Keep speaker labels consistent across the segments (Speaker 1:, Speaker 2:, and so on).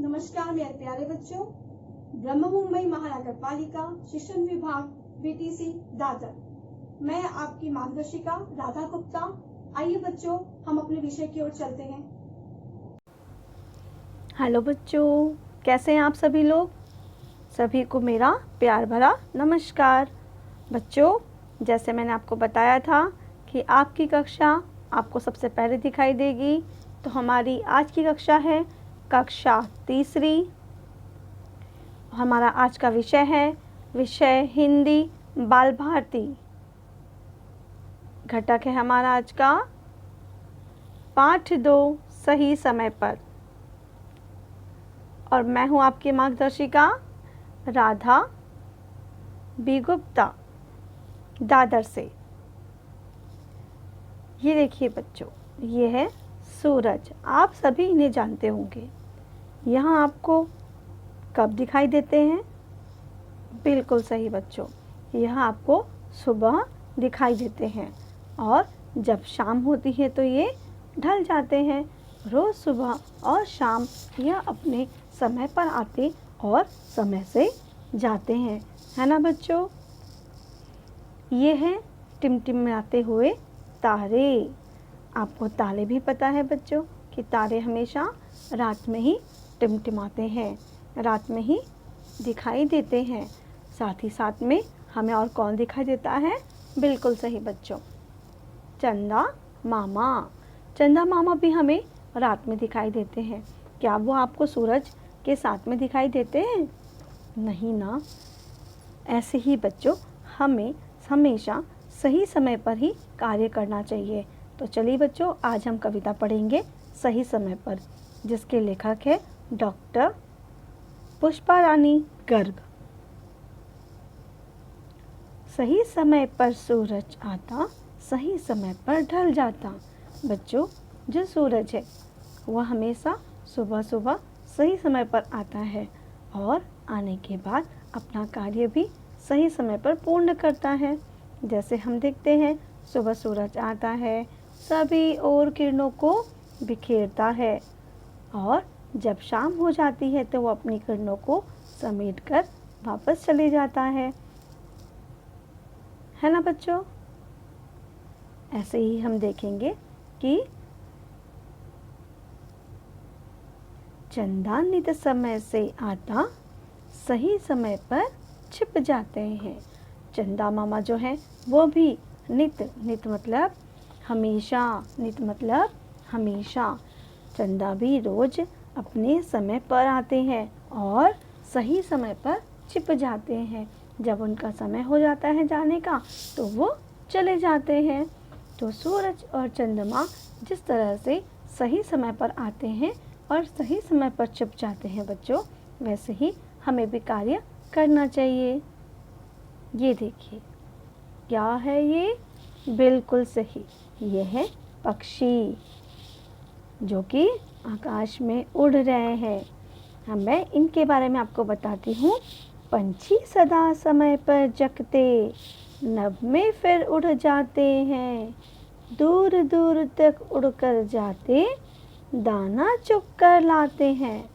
Speaker 1: नमस्कार मेरे प्यारे बच्चों। ब्रह्म मुंबई महानगर पालिका शिक्षण विभाग बीटीसी दादर, मैं आपकी मार्गदर्शिका राधा गुप्ता। आइए बच्चों, हम अपने विषय की ओर चलते हैं।
Speaker 2: हेलो बच्चों, कैसे हैं आप सभी लोग? सभी को मेरा प्यार भरा नमस्कार। बच्चों, जैसे मैंने आपको बताया था कि आपकी कक्षा आपको सबसे पहले दिखाई देगी, तो हमारी आज की कक्षा है कक्षा तीसरी। हमारा आज का विषय है विषय हिंदी बाल भारती। घटक है हमारा आज का पाठ 2 सही समय पर। और मैं हूँ आपकी मार्गदर्शिका राधा बी गुप्ता दादर से। ये देखिए बच्चों, ये है सूरज। आप सभी इन्हें जानते होंगे। यहाँ आपको कब दिखाई देते हैं? बिल्कुल सही बच्चों, यहाँ आपको सुबह दिखाई देते हैं और जब शाम होती है तो ये ढल जाते हैं। रोज़ सुबह और शाम यह अपने समय पर आते और समय से जाते हैं, है ना बच्चों? ये है टिमटिमाते हुए तारे। आपको तारे भी पता है बच्चों कि तारे हमेशा रात में ही टिमटिमाते हैं, रात में ही दिखाई देते हैं। साथ ही साथ में हमें और कौन दिखाई देता है? बिल्कुल सही बच्चों, चंदा मामा। चंदा मामा भी हमें रात में दिखाई देते हैं। क्या वो आपको सूरज के साथ में दिखाई देते हैं? नहीं ना। ऐसे ही बच्चों, हमें हमेशा सही समय पर ही कार्य करना चाहिए। तो चलिए बच्चों, आज हम कविता पढ़ेंगे सही समय पर, जिसके लेखक है डॉक्टर पुष्पा रानी गर्ग। सही समय पर सूरज आता, सही समय पर ढल जाता। बच्चों, जो सूरज है वह हमेशा सुबह सुबह सही समय पर आता है और आने के बाद अपना कार्य भी सही समय पर पूर्ण करता है। जैसे हम देखते हैं, सुबह सूरज आता है, सभी ओर किरणों को बिखेरता है और जब शाम हो जाती है तो वो अपनी किरणों को समेटकर वापस चले जाता है ना बच्चों? ऐसे ही हम देखेंगे कि चंदा नित समय से आता, सही समय पर छिप जाते हैं। चंदा मामा जो है वो भी नित मतलब हमेशा, नित मतलब हमेशा। चंदा भी रोज अपने समय पर आते हैं और सही समय पर छिप जाते हैं। जब उनका समय हो जाता है जाने का तो वो चले जाते हैं। तो सूरज और चंद्रमा जिस तरह से सही समय पर आते हैं और सही समय पर छिप जाते हैं बच्चों, वैसे ही हमें भी कार्य करना चाहिए। ये देखिए, क्या है ये? बिल्कुल सही, ये है पक्षी जो कि आकाश में उड़ रहे हैं। मैं इनके बारे में आपको बताती हूँ। पंछी सदा समय पर जगते, नभ में फिर उड़ जाते हैं। दूर दूर तक उड़कर जाते, दाना चुग कर लाते हैं।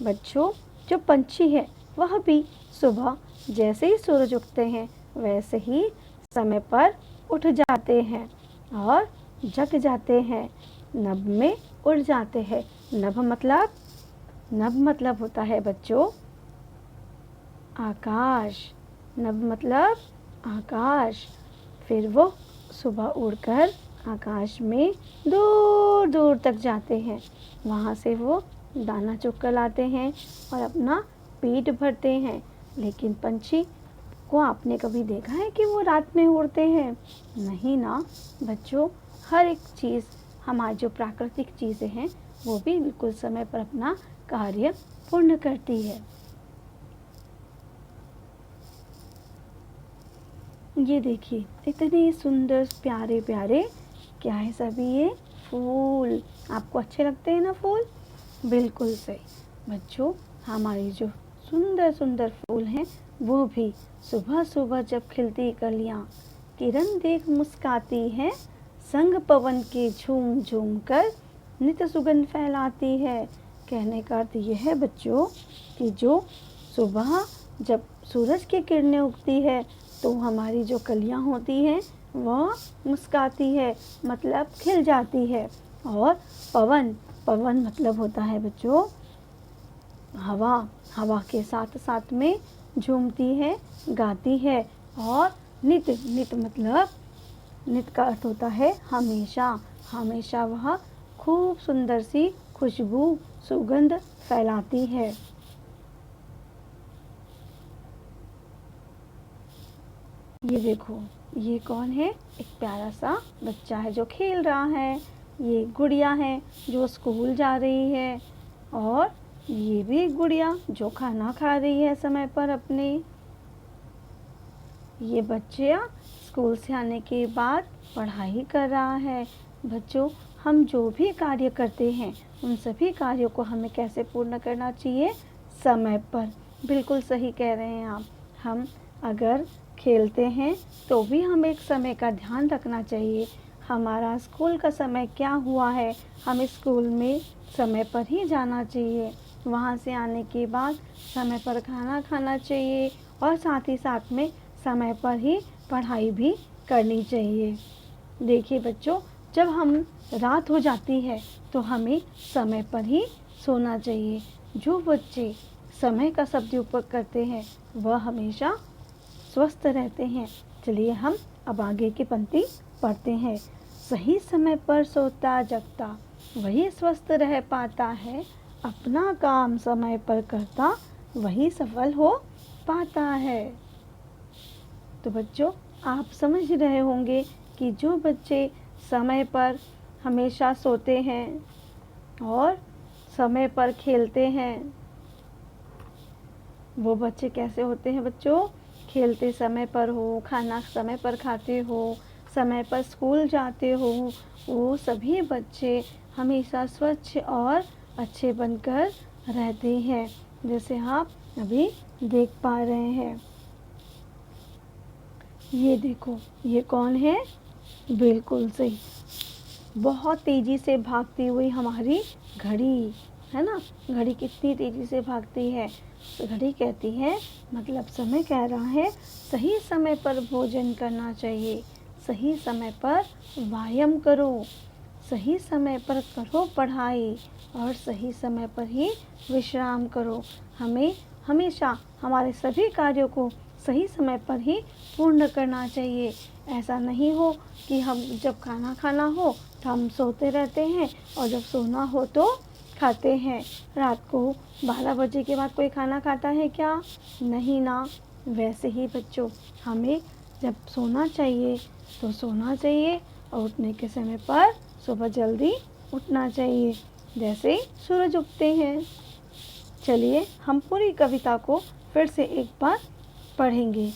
Speaker 2: बच्चों, जो पंछी है वह भी सुबह जैसे ही सूरज उगते हैं वैसे ही समय पर उठ जाते हैं और जग जाते हैं। नभ में उड़ जाते हैं। नभ मतलब होता है बच्चों आकाश। नभ मतलब आकाश। फिर वो सुबह उड़कर आकाश में दूर दूर तक जाते हैं। वहाँ से वो दाना चुग कर लाते हैं और अपना पेट भरते हैं। लेकिन पंछी को आपने कभी देखा है कि वो रात में उड़ते हैं? नहीं ना बच्चों। हर एक चीज़, हमारी जो प्राकृतिक चीज़ें हैं वो भी बिल्कुल समय पर अपना कार्य पूर्ण करती है। ये देखिए, इतने सुंदर प्यारे प्यारे क्या है सभी ये फूल। आपको अच्छे लगते हैं ना फूल? बिल्कुल सही बच्चों, हमारी जो सुंदर सुंदर फूल हैं वो भी सुबह सुबह जब खिलती कलियां, किरण देख मुस्काती है, संग पवन के झूम झूम कर नित सुगंध फैलाती है। कहने का अर्थ यह है बच्चों कि जो सुबह जब सूरज की किरणें उगती है तो हमारी जो कलियां होती हैं वह मुस्काती है, मतलब खिल जाती है। और पवन, पवन मतलब होता है बच्चों हवा, हवा के साथ साथ में झूमती है, गाती है। और नित, नित मतलब नित का अर्थ होता है हमेशा, हमेशा वह खूब सुंदर सी खुशबू, सुगंध फैलाती है। ये देखो, ये कौन है? एक प्यारा सा बच्चा है जो खेल रहा है। ये गुड़िया है जो स्कूल जा रही है, और ये भी एक गुड़िया जो खाना खा रही है समय पर अपने। ये बच्चा स्कूल से आने के बाद पढ़ाई कर रहा है। बच्चों, हम जो भी कार्य करते हैं उन सभी कार्यों को हमें कैसे पूर्ण करना चाहिए? समय पर। बिल्कुल सही कह रहे हैं आप। हम अगर खेलते हैं तो भी हमें एक समय का ध्यान रखना चाहिए। हमारा स्कूल का समय क्या हुआ है, हमें स्कूल में समय पर ही जाना चाहिए। वहाँ से आने के बाद समय पर खाना खाना चाहिए, और साथ ही साथ में समय पर ही पढ़ाई भी करनी चाहिए। देखिए बच्चों, जब हम रात हो जाती है तो हमें समय पर ही सोना चाहिए। जो बच्चे समय का सदुपयोग करते हैं वह हमेशा स्वस्थ रहते हैं। चलिए हम अब आगे की पंक्ति पढ़ते हैं। सही समय पर सोता जगता वही स्वस्थ रह पाता है, अपना काम समय पर करता वही सफल हो पाता है। तो बच्चों, आप समझ रहे होंगे कि जो बच्चे समय पर हमेशा सोते हैं और समय पर खेलते हैं, वो बच्चे कैसे होते हैं बच्चों? खेलते समय पर हो, खाना समय पर खाते हो, समय पर स्कूल जाते हो, वो सभी बच्चे हमेशा स्वच्छ और अच्छे बनकर रहते हैं, जैसे आप अभी देख पा रहे हैं। ये देखो, ये कौन है? बिल्कुल सही, बहुत तेजी से भागती हुई हमारी घड़ी है ना। घड़ी कितनी तेजी से भागती है, तो घड़ी कहती है, मतलब समय कह रहा है, सही समय पर भोजन करना चाहिए, सही समय पर व्यायाम करो, सही समय पर करो पढ़ाई, और सही समय पर ही विश्राम करो। हमें हमेशा हमारे सभी कार्यों को सही समय पर ही पूर्ण करना चाहिए। ऐसा नहीं हो कि हम जब खाना खाना हो तो हम सोते रहते हैं, और जब सोना हो तो खाते हैं। रात को 12 बजे के बाद कोई खाना खाता है क्या? नहीं ना। वैसे ही बच्चों, हमें जब सोना चाहिए तो सोना चाहिए, और उठने के समय पर सुबह जल्दी उठना चाहिए, जैसे सूरज उगते हैं। चलिए हम पूरी कविता को फिर से एक बार पढ़ेंगे।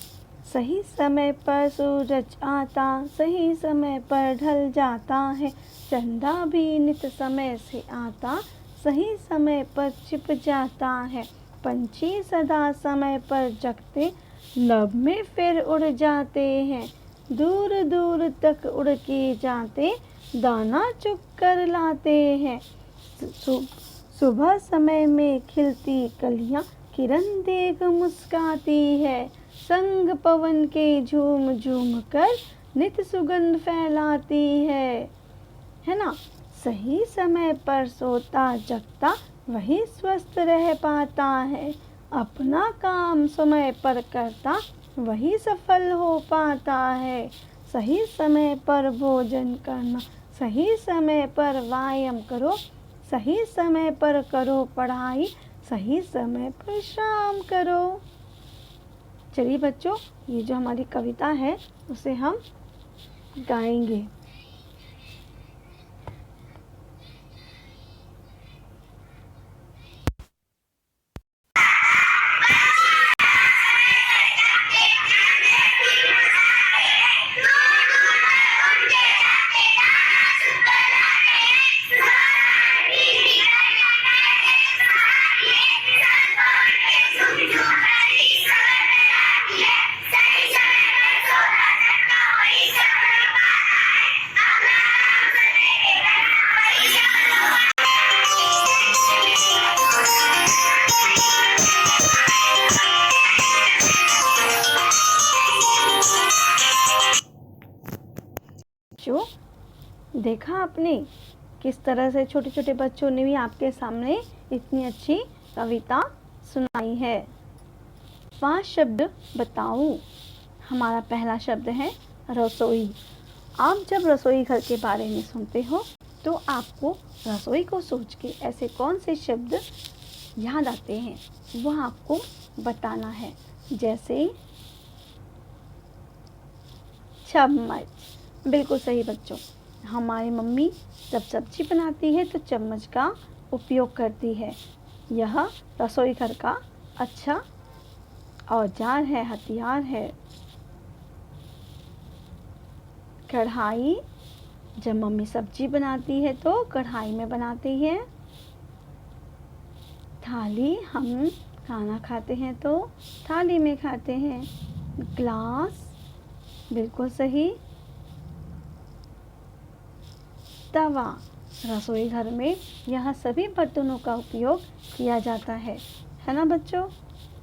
Speaker 2: सही समय पर सूरज आता, सही समय पर ढल जाता है, चंदा भी नित समय से आता, सही समय पर छिप जाता है, पंछी सदा समय पर जगते, लब में फिर उड़ जाते हैं, दूर दूर तक उड़ के जाते, दाना चुग कर लाते हैं। सुबह समय में खिलती कलियां, किरण देख मुस्काती है, संग पवन के झूम झूम कर नित सुगंध फैलाती है ना। सही समय पर सोता जगता वही स्वस्थ रह पाता है, अपना काम समय पर करता वही सफल हो पाता है। सही समय पर भोजन करना, सही समय पर व्यायाम करो, सही समय पर करो पढ़ाई, सही समय पर विश्राम करो। चलिए बच्चों, ये जो हमारी कविता है उसे हम गाएंगे। बच्चों, देखा आपने किस तरह से छोटे छोटे बच्चों ने भी आपके सामने इतनी अच्छी कविता सुनाई है। 5 शब्द बताऊं। हमारा पहला शब्द है रसोई। आप जब रसोई घर के बारे में सुनते हो तो आपको रसोई को सोच के ऐसे कौन से शब्द याद आते हैं वह आपको बताना है। जैसे चम्मच। बिल्कुल सही बच्चों, हमारी मम्मी जब सब्जी बनाती है तो चम्मच का उपयोग करती है। यह रसोई घर का अच्छा औजार है, हथियार है। कढ़ाई। जब मम्मी सब्जी बनाती है तो कढ़ाई में बनाती है। थाली, हम खाना खाते हैं तो थाली में खाते हैं। ग्लास, बिल्कुल सही। तवा, रसोई घर में यह सभी बर्तनों का उपयोग किया जाता है ना बच्चों।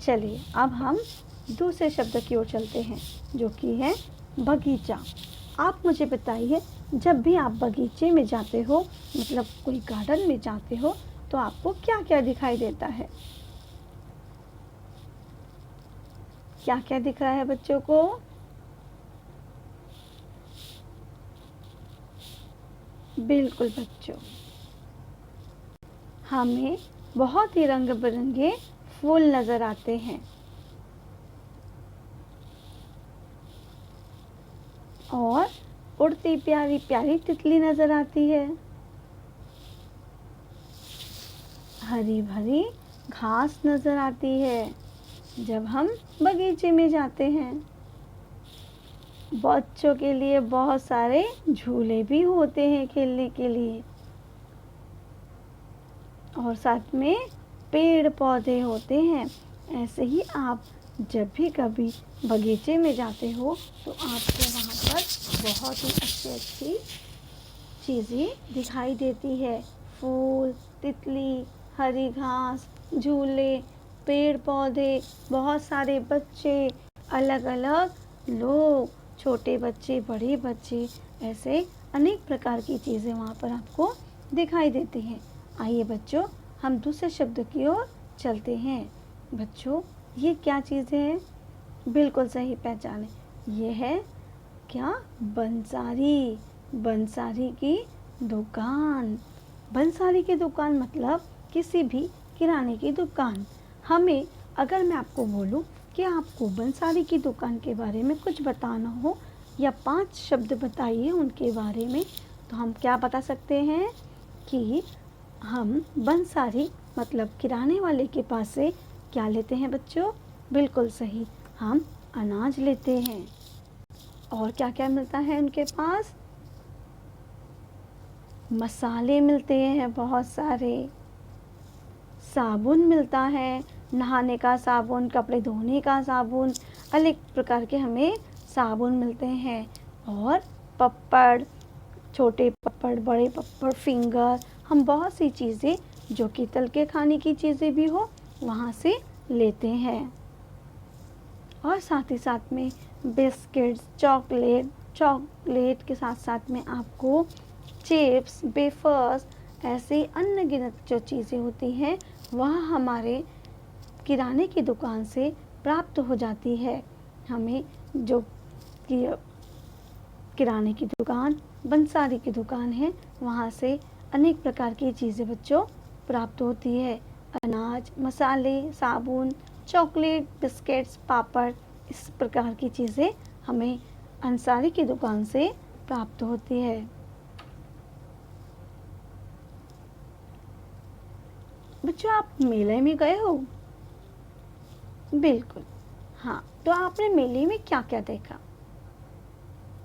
Speaker 2: चलिए अब हम दूसरे शब्द की ओर चलते हैं जो कि है बगीचा। आप मुझे बताइए, जब भी आप बगीचे में जाते हो, मतलब कोई गार्डन में जाते हो, तो आपको क्या क्या दिखाई देता है? क्या क्या दिख रहा है बच्चों को? बिल्कुल बच्चों, हमें बहुत ही रंग बिरंगे फूल नजर आते हैं और उड़ती प्यारी प्यारी तितली नजर आती है। हरी भरी घास नजर आती है जब हम बगीचे में जाते हैं। बच्चों के लिए बहुत सारे झूले भी होते हैं खेलने के लिए और साथ में पेड़ पौधे होते हैं। ऐसे ही आप जब भी कभी बगीचे में जाते हो तो आपको वहाँ पर बहुत ही अच्छी अच्छी चीज़ें दिखाई देती है। फूल, तितली, हरी घास, झूले, पेड़ पौधे, बहुत सारे बच्चे, अलग अलग लोग, छोटे बच्चे, बड़े बच्चे, ऐसे अनेक प्रकार की चीज़ें वहाँ पर आपको दिखाई देती हैं। आइए बच्चों, हम दूसरे शब्द की ओर चलते हैं। बच्चों, ये क्या चीज़ें हैं? बिल्कुल सही पहचाने, ये है क्या? बंसारी। बंसारी की दुकान। बंसारी की दुकान मतलब किसी भी किराने की दुकान। हमें, अगर मैं आपको बोलूं कि आपको बंसारी की दुकान के बारे में कुछ बताना हो या 5 शब्द बताइए उनके बारे में, तो हम क्या बता सकते हैं कि हम बंसारी मतलब किराने वाले के पास से क्या लेते हैं बच्चों? बिल्कुल सही, हम अनाज लेते हैं। और क्या क्या मिलता है उनके पास? मसाले मिलते हैं बहुत सारे, साबुन मिलता है, नहाने का साबुन, कपड़े धोने का साबुन, अनेक प्रकार के हमें साबुन मिलते हैं। और पपड़, छोटे पपड़, बड़े पपड़, फिंगर, हम बहुत सी चीज़ें जो कि तल के खाने की चीज़ें भी हो वहाँ से लेते हैं। और साथ ही साथ में बिस्किट्स, चॉकलेट के साथ साथ में आपको चिप्स, वेफर्स, ऐसे अनगिनत जो चीज़ें होती हैं वह हमारे किराने की दुकान से प्राप्त हो जाती है। हमें जो किराने की दुकान, बंसारी की दुकान है, वहाँ से अनेक प्रकार की चीज़ें बच्चों प्राप्त होती है। अनाज, मसाले, साबुन, चॉकलेट, बिस्किट्स, पापड़, इस प्रकार की चीज़ें हमें अंसारी की दुकान से प्राप्त होती है। बच्चों, आप मेले में गए हो? बिल्कुल, हाँ। तो आपने मेले में क्या क्या देखा?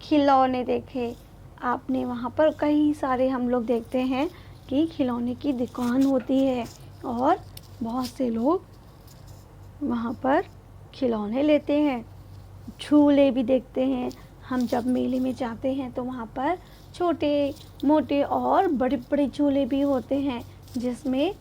Speaker 2: खिलौने देखे आपने। वहाँ पर कई सारे हम लोग देखते हैं कि खिलौने की दुकान होती है और बहुत से लोग वहाँ पर खिलौने लेते हैं। झूले भी देखते हैं। हम जब मेले में जाते हैं तो वहाँ पर छोटे मोटे और बड़े बड़े झूले भी होते हैं, जिसमें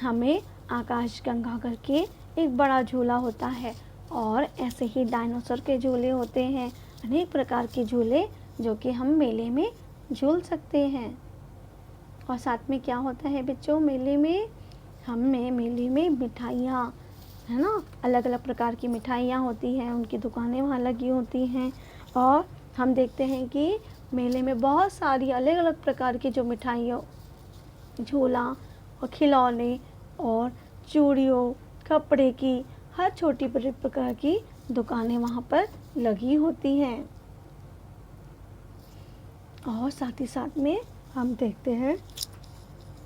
Speaker 2: हमें आकाशगंगा करके एक बड़ा झूला होता है और ऐसे ही डायनासोर के झूले होते हैं। अनेक प्रकार के झूले जो कि हम मेले में झूल सकते हैं। और साथ में क्या होता है बच्चों, मेले में मिठाइयाँ, है ना, अलग अलग प्रकार की मिठाइयाँ होती हैं, उनकी दुकानें वहाँ लगी होती हैं। और हम देखते हैं कि मेले में बहुत सारी अलग अलग प्रकार की जो मिठाइयों, झूला और खिलौने और चूड़ियों, कपड़े की हर छोटी बड़ी प्रकार की दुकानें वहाँ पर लगी होती हैं। और साथ ही साथ में हम देखते हैं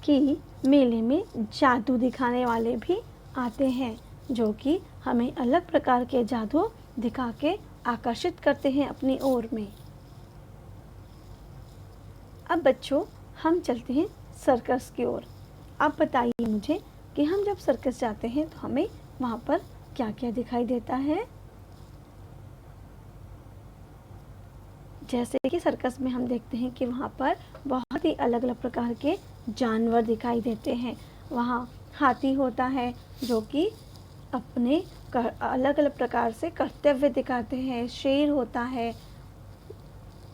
Speaker 2: कि मेले में जादू दिखाने वाले भी आते हैं, जो कि हमें अलग प्रकार के जादू दिखा के आकर्षित करते हैं अपनी ओर में। अब बच्चों हम चलते हैं सर्कस की ओर। आप बताइए मुझे कि हम जब सर्कस जाते हैं तो हमें वहाँ पर क्या क्या दिखाई देता है। जैसे कि सर्कस में हम देखते हैं कि वहाँ पर बहुत ही अलग अलग प्रकार के जानवर दिखाई देते हैं। वहाँ हाथी होता है जो कि अपने अलग अलग प्रकार से कर्तव्य दिखाते हैं। शेर होता है,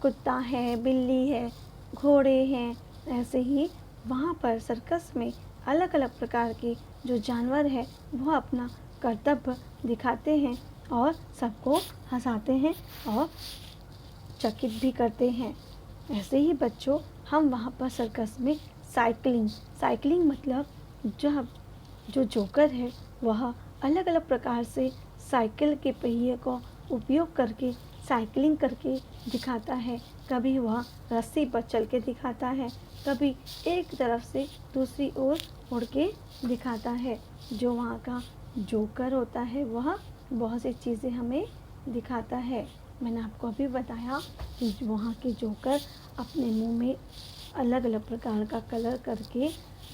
Speaker 2: कुत्ता है, बिल्ली है, घोड़े हैं। ऐसे ही वहाँ पर सर्कस में अलग अलग प्रकार के जो जानवर है वह अपना कर्तव्य दिखाते हैं और सबको हंसाते हैं और चकित भी करते हैं। ऐसे ही बच्चों हम वहाँ पर सर्कस में साइकिलिंग मतलब जो जोकर है वह अलग अलग प्रकार से साइकिल के पहिए को उपयोग करके साइकिलिंग करके दिखाता है। कभी वह रस्सी पर चल के दिखाता है, कभी एक तरफ से दूसरी ओर उड़ के दिखाता है। जो वहाँ का जोकर होता है वह बहुत सी चीज़ें हमें दिखाता है। मैंने आपको अभी बताया कि वहाँ के जोकर अपने मुंह में अलग अलग प्रकार का कलर करके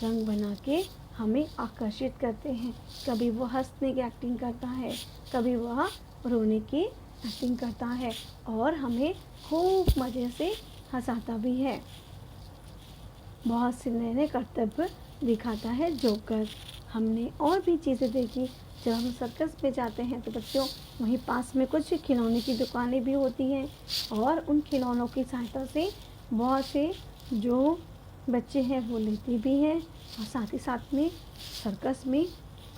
Speaker 2: रंग बना के हमें आकर्षित करते हैं। कभी वो हंसने की एक्टिंग करता है, कभी वह रोने की एक्टिंग करता है और हमें खूब मज़े से हंसाता भी है। बहुत से नए नए कर्तव्य दिखाता है जोकर। हमने और भी चीज़ें देखी। जब हम सर्कस में जाते हैं तो बच्चों वहीं पास में कुछ खिलौने की दुकानें भी होती हैं और उन खिलौनों की सहायता से बहुत से जो बच्चे हैं वो लेते भी हैं और साथ ही साथ में सर्कस में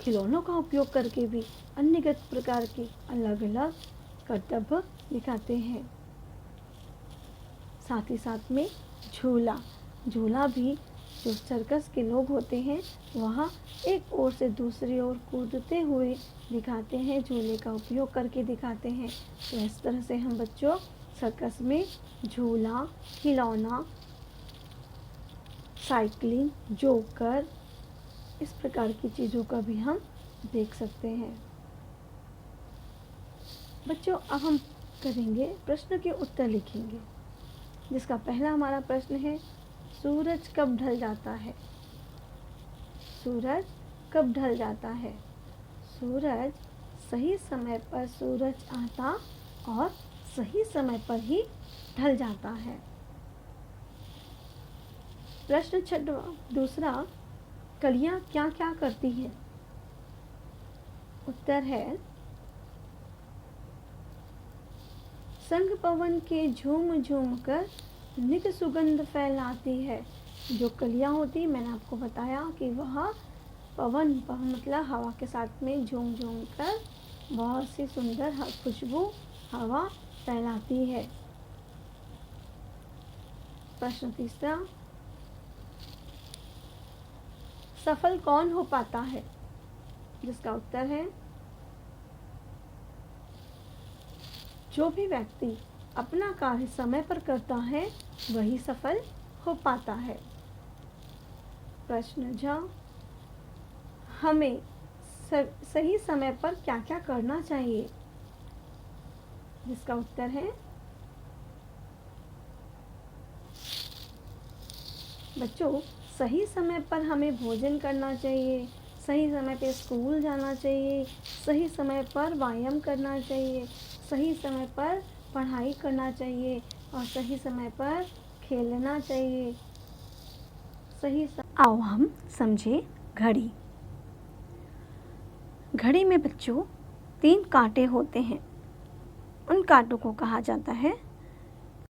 Speaker 2: खिलौनों का उपयोग करके भी अन्यगत प्रकार के अलग अलग कर्तव्य दिखाते हैं। साथ ही साथ में झूला भी जो सर्कस के लोग होते हैं वहाँ एक ओर से दूसरी ओर कूदते हुए दिखाते हैं, झूले का उपयोग करके दिखाते हैं। तो इस तरह से हम बच्चों सर्कस में झूला, खिलौना, साइकिलिंग, जोकर, इस प्रकार की चीज़ों का भी हम देख सकते हैं। बच्चों अब हम करेंगे प्रश्न के उत्तर लिखेंगे, जिसका पहला हमारा प्रश्न है, सूरज कब ढल जाता है? सूरज कब ढल जाता है? सूरज सही समय पर सूरज आता और सही समय पर ही ढल जाता है। प्रश्न दूसरा, कलियां क्या क्या करती हैं? उत्तर है, संग पवन के झूम झूम कर नित सुगंध फैलाती है। जो कलियां होती, मैंने आपको बताया कि वह पवन मतलब हवा के साथ में झूम झूम कर बहुत सी सुंदर खुशबू हवा फैलाती है। प्रश्न तीसरा, सफल कौन हो पाता है? जिसका उत्तर है, जो भी व्यक्ति अपना कार्य समय पर करता है वही सफल हो पाता है। प्रश्न जा, हमें सही समय पर क्या क्या करना चाहिए? जिसका उत्तर है, बच्चों सही समय पर हमें भोजन करना चाहिए, सही समय पे स्कूल जाना चाहिए, सही समय पर व्यायाम करना चाहिए, सही समय पर पढ़ाई करना चाहिए और सही समय पर खेलना चाहिए। आओ हम समझे घड़ी। घड़ी में बच्चों 3 कांटे होते हैं। उन कांटों को कहा जाता है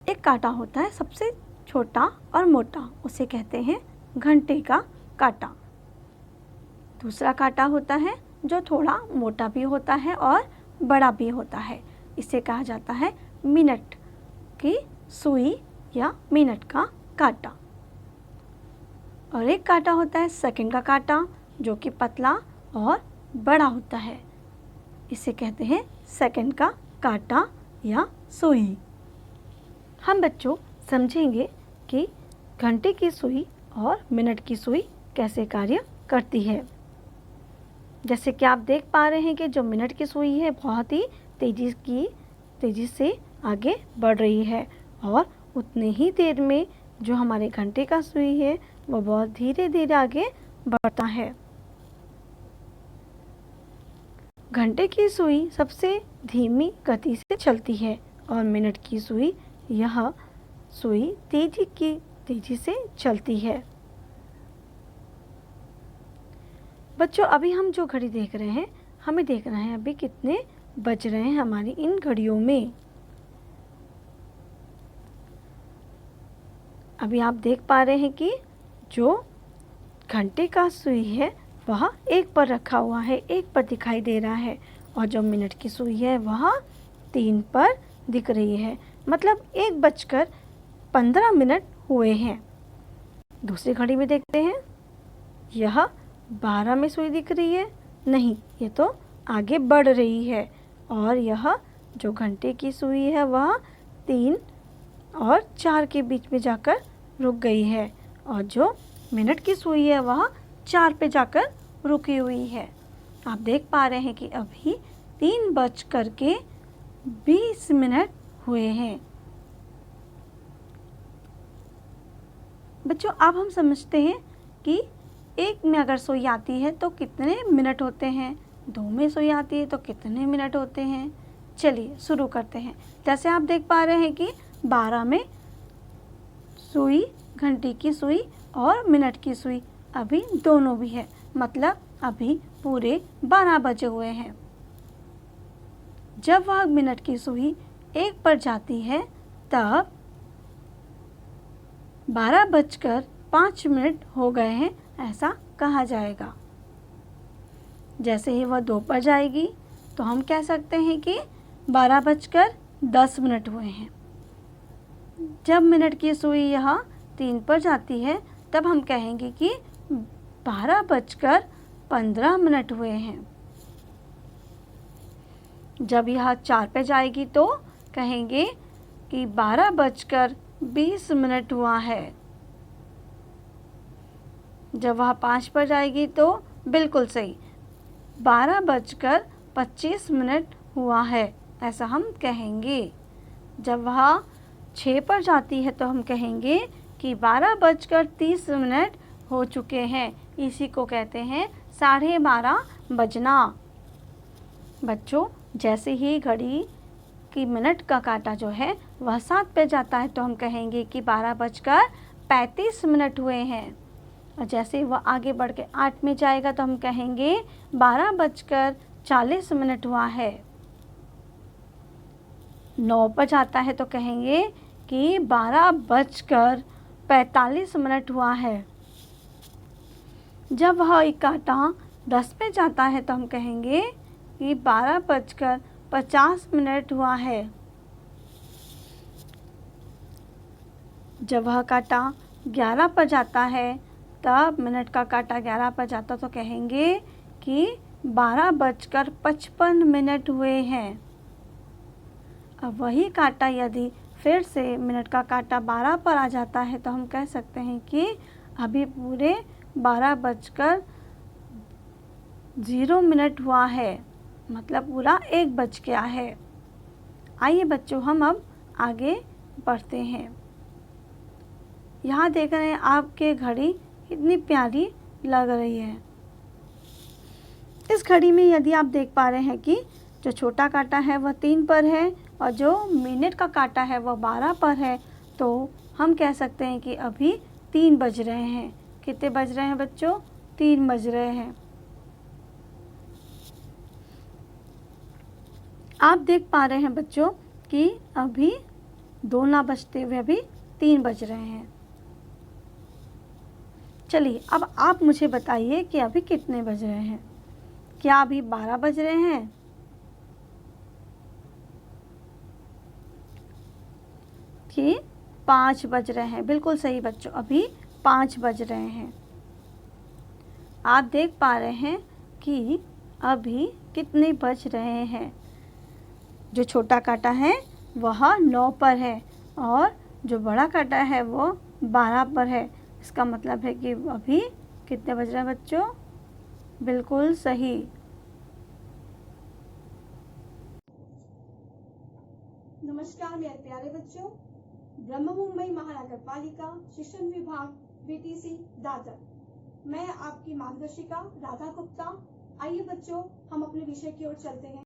Speaker 2: एक कांटा होता है सबसे छोटा और मोटा, उसे कहते हैं घंटे का कांटा। दूसरा कांटा होता है जो थोड़ा मोटा भी होता है और बड़ा भी होता है, इसे कहा जाता है मिनट की सुई या मिनट का कांटा। और एक कांटा होता है सेकंड का कांटा, जो कि पतला और बड़ा होता है, इसे कहते हैं सेकंड का कांटा या सुई। हम बच्चों समझेंगे कि घंटे की सुई और मिनट की सुई कैसे कार्य करती है। जैसे कि आप देख पा रहे हैं कि जो मिनट की सुई है बहुत ही तेजी से आगे बढ़ रही है, और उतने ही देर में जो हमारे घंटे का सुई है वो बहुत धीरे धीरे आगे बढ़ता है। घंटे की सुई सबसे धीमी गति से चलती है और मिनट की सुई यह सुई तेजी से चलती है। बच्चों अभी हम जो घड़ी देख रहे हैं, हमें देखना है अभी कितने बज रहे हैं हमारी इन घड़ियों में। अभी आप देख पा रहे हैं कि जो घंटे का सुई है वह 1 पर रखा हुआ है, 1 पर दिखाई दे रहा है, और जो मिनट की सुई है वह 3 पर दिख रही है, मतलब 1:15 हुए हैं। दूसरी घड़ी में देखते हैं, यह 12 में सुई दिख रही है, नहीं, ये तो आगे बढ़ रही है, और यह जो घंटे की सुई है वह 3 और 4 के बीच में जाकर रुक गई है, और जो मिनट की सुई है वह 4 पे जाकर रुकी हुई है। आप देख पा रहे हैं कि अभी 3:20 हुए हैं। बच्चों अब हम समझते हैं कि 1 में अगर सुई आती है तो कितने मिनट होते हैं, 2 में सुई आती है तो कितने मिनट होते हैं। चलिए शुरू करते हैं। जैसे आप देख पा रहे हैं कि 12 में सुई, घंटे की सुई और मिनट की सुई अभी दोनों भी है, मतलब अभी पूरे 12 बजे हुए हैं। जब वह मिनट की सुई 1 पर जाती है तब 12:05 हो गए हैं, ऐसा कहा जाएगा। जैसे ही वह 2 पर जाएगी तो हम कह सकते हैं कि 12:10 हुए हैं। जब मिनट की सुई यहाँ 3 पर जाती है तब हम कहेंगे कि 12:15 हुए हैं। जब यह 4 पे जाएगी तो कहेंगे कि 12:20 हुआ है। जब वह 5 पर जाएगी तो बिल्कुल सही, 12:25 हुआ है, ऐसा हम कहेंगे। जब वह 6 पर जाती है तो हम कहेंगे कि 12:30 हो चुके हैं। इसी को कहते हैं 12:30 बजना। बच्चों जैसे ही घड़ी की मिनट का कांटा जो है वह 7 पे जाता है तो हम कहेंगे कि 12:35 हुए हैं, और जैसे वह आगे बढ़ के 8 में जाएगा तो हम कहेंगे 12:40 हुआ है। 9 पर जाता है तो कहेंगे कि 12:45 हुआ है। जब वह एक कांटा 10 पे जाता है तो हम कहेंगे कि 12:50 हुआ है। जब वह कांटा 11 पर जाता है तब मिनट का कांटा 11 पर जाता तो कहेंगे कि 12:55 हुए हैं। अब वही कांटा यदि फिर से मिनट का कांटा 12 पर आ जाता है तो हम कह सकते हैं कि अभी पूरे 12:0 हुआ है, मतलब पूरा 1 बज गया है। आइए बच्चों हम अब आगे बढ़ते हैं। यहाँ देख रहे हैं आपके घड़ी कितनी प्यारी लग रही है। इस घड़ी में यदि आप देख पा रहे हैं कि जो छोटा कांटा है वह 3 पर है और जो मिनट का कांटा है वह 12 पर है, तो हम कह सकते हैं कि अभी 3 बज रहे हैं। कितने बज रहे हैं बच्चों? 3 बज रहे हैं। आप देख पा रहे हैं बच्चों कि अभी 2 ना बजते हुए अभी 3 बज रहे हैं। चलिए अब आप मुझे बताइए कि अभी कितने बज रहे हैं। क्या अभी 12 बज रहे हैं? कि 5 बज रहे हैं? बिल्कुल सही बच्चों, अभी 5 बज रहे हैं। आप देख पा रहे हैं कि अभी कितने बज रहे हैं। जो छोटा कांटा है वह 9 पर है और जो बड़ा कांटा है वो 12 पर है। इसका मतलब है कि अभी कितने बज रहे हैं बच्चों? बिल्कुल सही।
Speaker 1: नमस्कार मेरे प्यारे बच्चों, ब्रह्म मुंबई महानगर पालिका शिक्षण विभाग बीटीसी दादर, मैं आपकी मार्गदर्शिका राधा गुप्ता। आइए बच्चों, हम अपने विषय की ओर चलते हैं।